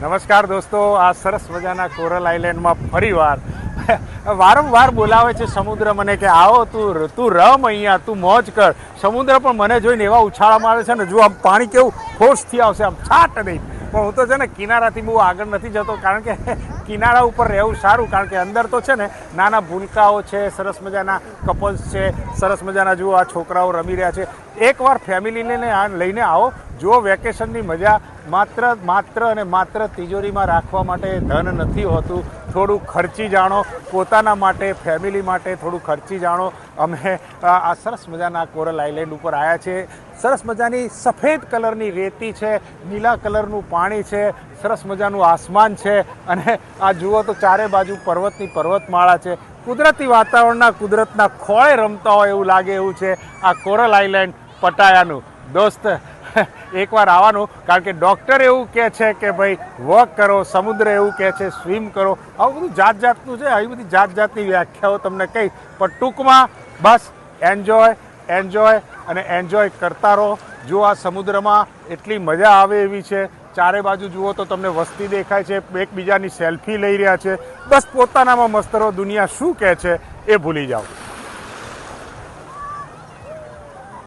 નમસ્કાર દોસ્તો, આ સરસ મજાના કોરલ આઇલેન્ડમાં ફરીવાર વારંવાર બોલાવે છે સમુદ્ર મને કે આવો તું રમ અહીંયા, તું મોજ કર. સમુદ્ર પણ મને જોઈને એવા ઉછાળામાં આવે છે ને, જો આમ પાણી કેવું ફોર્સથી આવશે, આમ છાટ નહીં. પણ હું તો છે ને કિનારાથી બહુ આગળ નથી જતો, કારણ કે કિનારા ઉપર રહેવું સારું, કારણ કે અંદર તો છે ને નાના ભૂલકાઓ છે, સરસ મજાના કપલ્સ છે, સરસ મજાના જુઓ આ છોકરાઓ રમી રહ્યા છે. એકવાર ફેમિલીને લઈને આવો, જુઓ વેકેશનની મજા માત્ર તિજોરીમાં રાખવા માટે ધન નથી હોતું. થોડું ખર્ચી જાણો, પોતાના માટે, ફેમિલી માટે થોડું ખર્ચી જાણો. અમે આ સરસ મજાના કોરલ આઇલેન્ડ ઉપર આવ્યા છે. સરસ મજાની સફેદ કલરની રેતી છે, નીલા કલરનું પાણી છે, સરસ મજાનું આસમાન છે, અને આ જુઓ તો ચારે બાજુ પર્વતની પર્વતમાળા છે. કુદરતી વાતાવરણના, કુદરતના ખોળે રમતા હોય એવું લાગે એવું છે આ કોરલ આઇલેન્ડ પટાયાનું. દોસ્ત, એકવાર આવવાનું, કારણ કે ડૉક્ટર એવું કહે છે કે ભાઈ વોક કરો, સમુદ્ર એવું કહે છે સ્વિમ કરો. આવું બધું જાતનું છે, આવી બધી જાતની વ્યાખ્યાઓ તમને કહી, પણ ટૂંકમાં બસ એન્જોય કરતા રહો. જો આ સમુદ્રમાં એટલી મજા આવે એવી છે. ચારે બાજુ જુઓ તો તમને વસ્તી દેખાય છે, એકબીજાની સેલ્ફી લઈ રહ્યા છે. બસ પોતાનામાં મસ્ત રહો, દુનિયા શું કહે છે એ ભૂલી જાઓ.